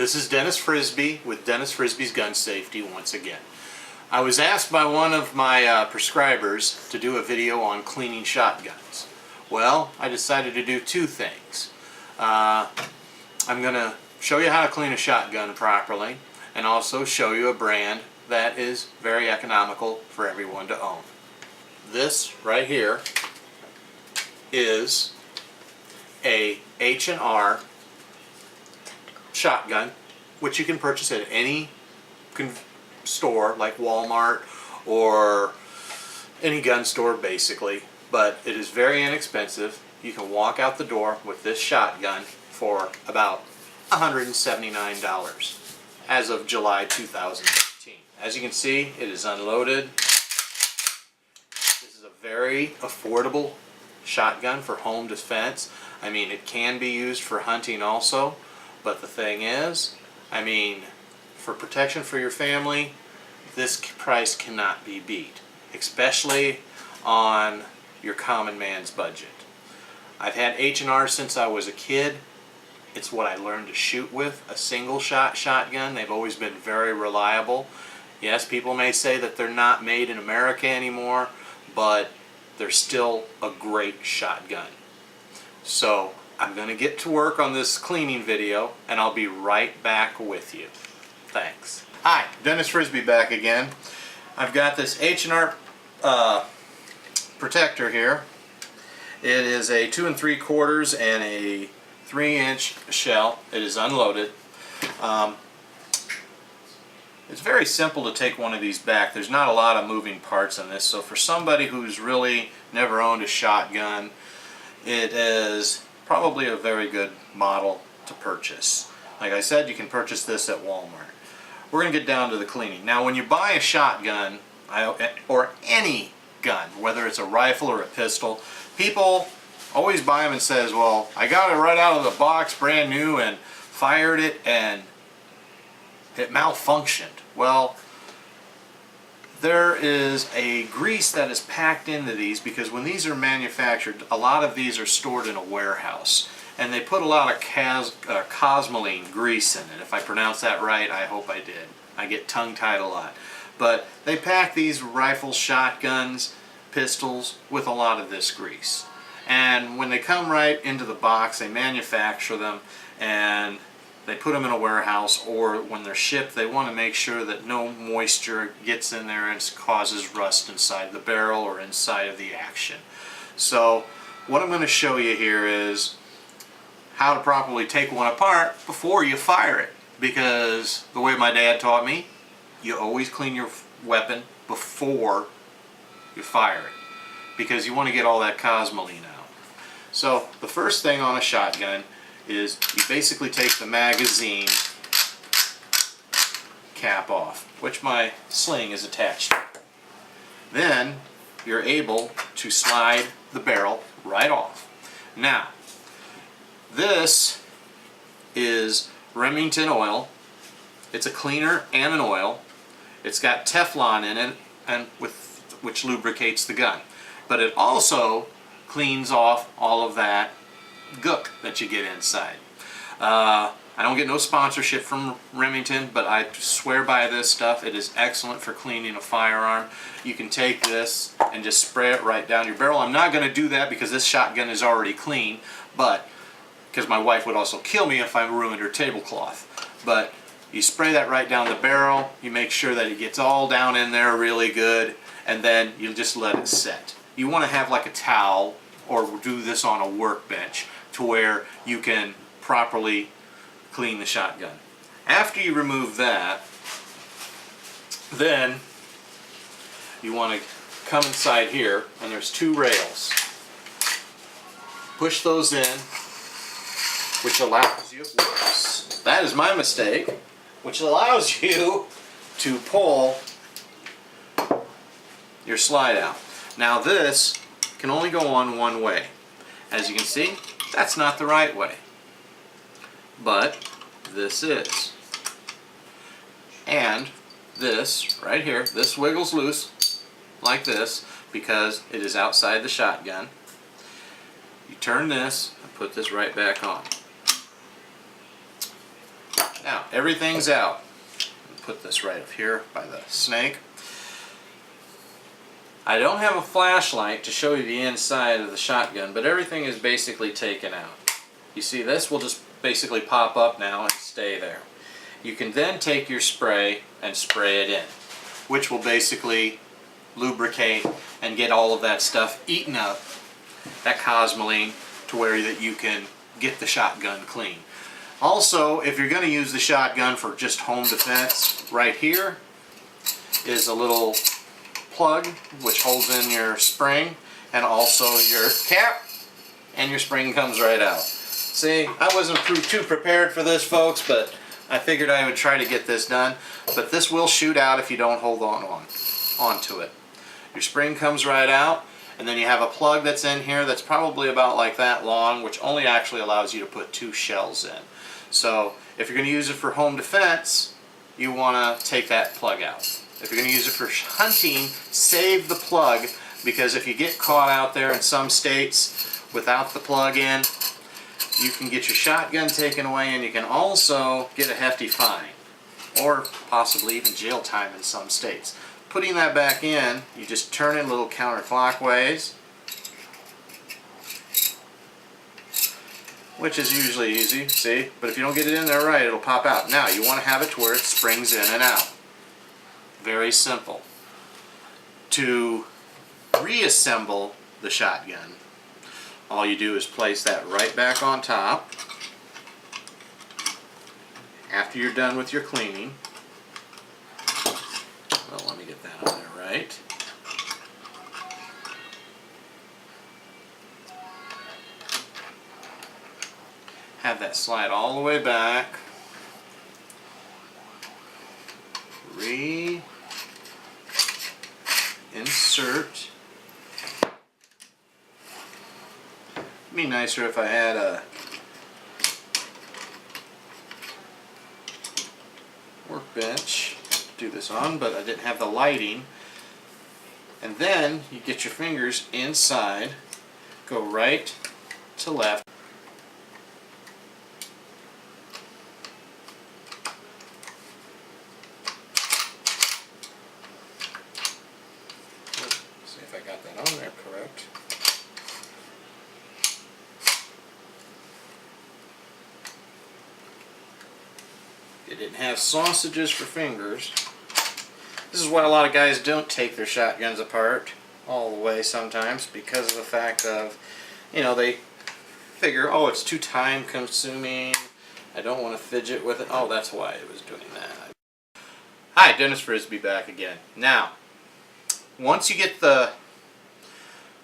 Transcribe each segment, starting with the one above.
This is Dennis Frisby with Dennis Frisby's Gun Safety once again. I was asked by one of my prescribers to do a video on cleaning shotguns. Well, I decided to do two things. I'm going to show you how to clean a shotgun properly and also show you a brand that is very economical for everyone to own. This right here is a H&R shotgun, which you can purchase at any store like Walmart or any gun store basically, but it is very inexpensive. You can walk out the door with this shotgun for about $179 as of July 2015. As you can see, it is unloaded. This is a very affordable shotgun for home defense. I mean, it can be used for hunting also, but the thing is, I mean, for protection for your family, this price cannot be beat, especially on your common man's budget. I've had H&R since I was a kid. It's what I learned to shoot with, a single shot shotgun. They've always been very reliable. Yes, people may say that they're not made in America anymore, but they're still a great shotgun. So I'm going to get to work on this cleaning video and I'll be right back with you. Thanks. Hi, Dennis Frisby back again. I've got this H&R protector here. It is a 2 3/4 and a 3-inch shell. It is unloaded. It's very simple to take one of these back. There's not a lot of moving parts in this, so for somebody who's really never owned a shotgun, it is probably a very good model to purchase. Like I said, you can purchase this at Walmart. We're going to get down to the cleaning. Now, when you buy a shotgun, or any gun, whether it's a rifle or a pistol, people always buy them and says, well, I got it right out of the box, brand new, and fired it, and it malfunctioned. Well, there is a grease that is packed into these because when these are manufactured, a lot of these are stored in a warehouse. And they put a lot of cosmoline grease in it. If I pronounced that right, I hope I did. I get tongue-tied a lot. But they pack these rifles, shotguns, pistols with a lot of this grease. And when they come right into the box, they manufacture them and they put them in a warehouse, or when they're shipped, they want to make sure that no moisture gets in there and causes rust inside the barrel or inside of the action. So what I'm going to show you here is how to properly take one apart before you fire it, because the way my dad taught me, you always clean your weapon before you fire it, because you want to get all that cosmoline out. So the first thing on a shotgun is you basically take the magazine cap off, which my sling is attached to. Then you're able to slide the barrel right off. Now, this is Remington oil. It's a cleaner and an oil. It's got Teflon in it, and which lubricates the gun. But it also cleans off all of that gook that you get inside. I don't get no sponsorship from Remington, but I swear by this stuff. It is excellent for cleaning a firearm. You can take this and just spray it right down your barrel. I'm not going to do that because this shotgun is already clean, but because my wife would also kill me if I ruined her tablecloth. But you spray that right down the barrel, you make sure that it gets all down in there really good, and then you just let it set. You want to have like a towel or do this on a workbench to where you can properly clean the shotgun. After you remove that, then you want to come inside here, and there's 2 rails. Push those in, which allows you, whoops, that is my mistake, which allows you to pull your slide out. Now this can only go on one way. As you can see, that's not the right way, but this is. And this right here, this wiggles loose like this because it is outside the shotgun. You turn this and put this right back on. Now, everything's out. Put this right up here by the snake. I don't have a flashlight to show you the inside of the shotgun, but everything is basically taken out. You see, this will just basically pop up now and stay there. You can then take your spray and spray it in, which will basically lubricate and get all of that stuff eaten up, that cosmoline, to where that you can get the shotgun clean. Also, if you're going to use the shotgun for just home defense, right here is a little plug which holds in your spring and also your cap, and your spring comes right out. See, I wasn't too prepared for this, folks, but I figured I would try to get this done. But this will shoot out if you don't hold onto it. Your spring comes right out, and then you have a plug that's in here that's probably about like that long, which only actually allows you to put 2 shells in. So if you're going to use it for home defense, you want to take that plug out. If you're going to use it for hunting, save the plug, because if you get caught out there in some states without the plug in, you can get your shotgun taken away, and you can also get a hefty fine, or possibly even jail time in some states. Putting that back in, you just turn it a little counterclockwise, which is usually easy, see? But if you don't get it in there right, it'll pop out. Now, you want to have it to where it springs in and out. Very simple. To reassemble the shotgun, all you do is place that right back on top after you're done with your cleaning. Well, let me get that on there right. Have that slide all the way back. Insert. It'd be nicer if I had a workbench to do this on, but I didn't have the lighting. And then you get your fingers inside, go right to left. See if I got that on there correct. They didn't have sausages for fingers. This is why a lot of guys don't take their shotguns apart all the way sometimes, because of the fact of, you know, they figure, oh, it's too time consuming, I don't want to fidget with it. Oh, that's why it was doing that. Hi, Dennis Frisby back again. Now, once you get the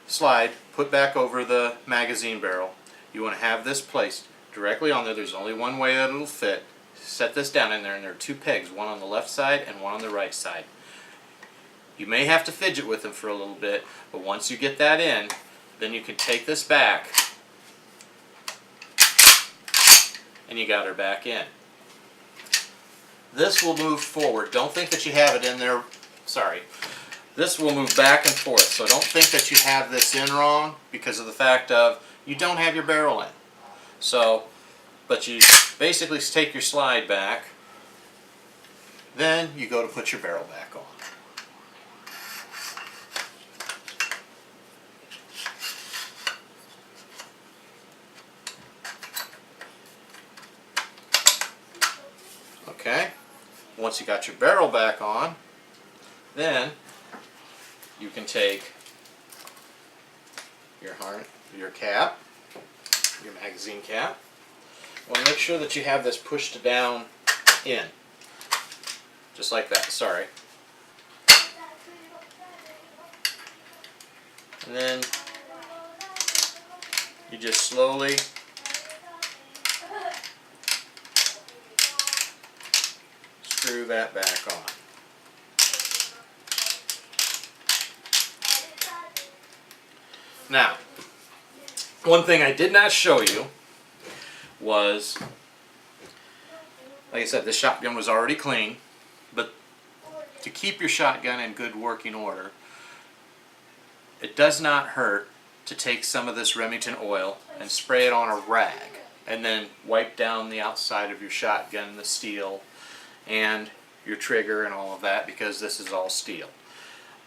slide put back over the magazine barrel, you want to have this placed directly on there. There's only one way that it'll fit. Set this down in there, and there are 2 pegs, one on the left side and one on the right side. You may have to fidget with them for a little bit, but once you get that in, then you can take this back and you got her back in. This will move forward. Don't think that you have it in there. Sorry. This will move back and forth, so don't think that you have this in wrong because of the fact of you don't have your barrel in. So, but you basically take your slide back, then you go to put your barrel back on. Okay, once you got your barrel back on, then you can take your cap, your magazine cap. Well, make sure that you have this pushed down in, just like that, sorry. And then you just slowly screw that back on. Now, one thing I did not show you was, like I said, this shotgun was already clean, but to keep your shotgun in good working order, it does not hurt to take some of this Remington oil and spray it on a rag. and then wipe down the outside of your shotgun, the steel, and your trigger and all of that, because this is all steel.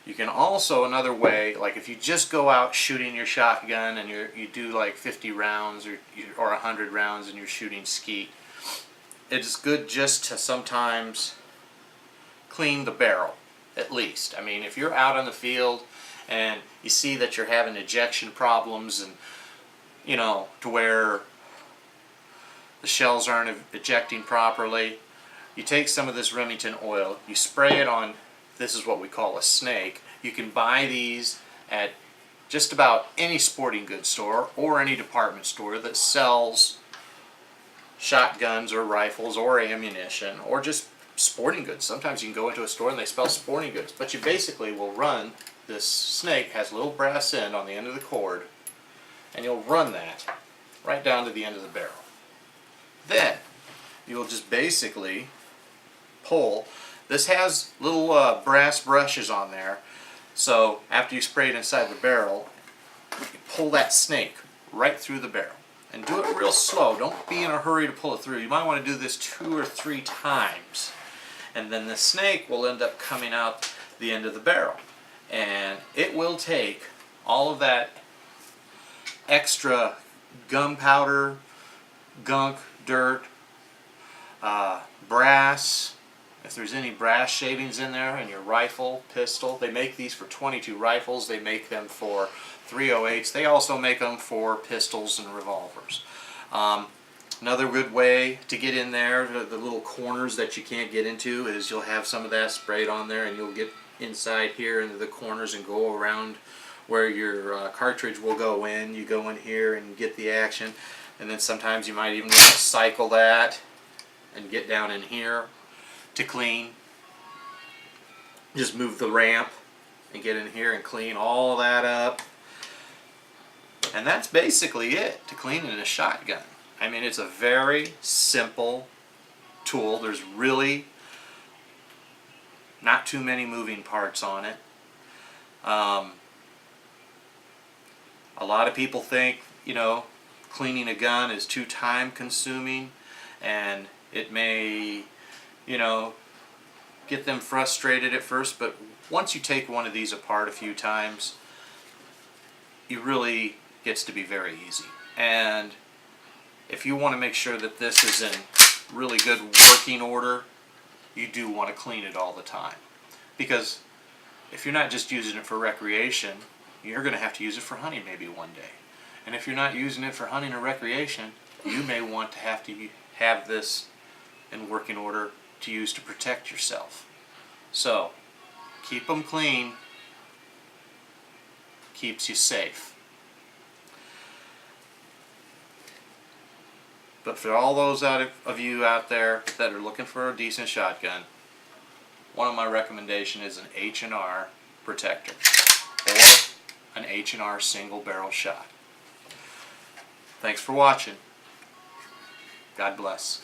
You can also, another way, like if you just go out shooting your shotgun and you do like 50 rounds or 100 rounds and you're shooting skeet, it's good just to sometimes clean the barrel, at least. I mean, if you're out on the field and you see that you're having ejection problems and, you know, to where the shells aren't ejecting properly, you take some of this Remington oil, you spray it on, this is what we call a snake. You can buy these at just about any sporting goods store or any department store that sells shotguns or rifles or ammunition or just sporting goods. Sometimes you can go into a store and they sell sporting goods, but you basically will run this snake, has a little brass end on the end of the cord, and you'll run that right down to the end of the barrel. Then you'll just basically pull. This has little brass brushes on there, so after you spray it inside the barrel, you pull that snake right through the barrel. And do it real slow. Don't be in a hurry to pull it through. You might want to do this 2 or 3 times. And then the snake will end up coming out the end of the barrel. And it will take all of that extra gunpowder, gunk, dirt, brass, if there's any brass shavings in there in your rifle, pistol. They make these for 22 rifles. They make them for 308s. They also make them for pistols and revolvers. Another good way to get in there, the little corners that you can't get into, is you'll have some of that sprayed on there and you'll get inside here into the corners and go around where your cartridge will go in. You go in here and get the action, and then sometimes you might even cycle that and get down in here to clean. Just move the ramp and get in here and clean all that up. And that's basically it to cleaning a shotgun. I mean, it's a very simple tool. There's really not too many moving parts on it. A lot of people think, you know, cleaning a gun is too time consuming, and it may, you know, get them frustrated at first, but once you take one of these apart a few times, it really gets to be very easy. And if you want to make sure that this is in really good working order, you do want to clean it all the time. Because if you're not just using it for recreation, you're going to have to use it for hunting maybe one day. And if you're not using it for hunting or recreation, you may want to have this in working order to use to protect yourself. So, keep them clean, keeps you safe. But for all those of you out there that are looking for a decent shotgun, one of my recommendations is an H&R protector or an H&R single barrel shot. Thanks for watching. God bless.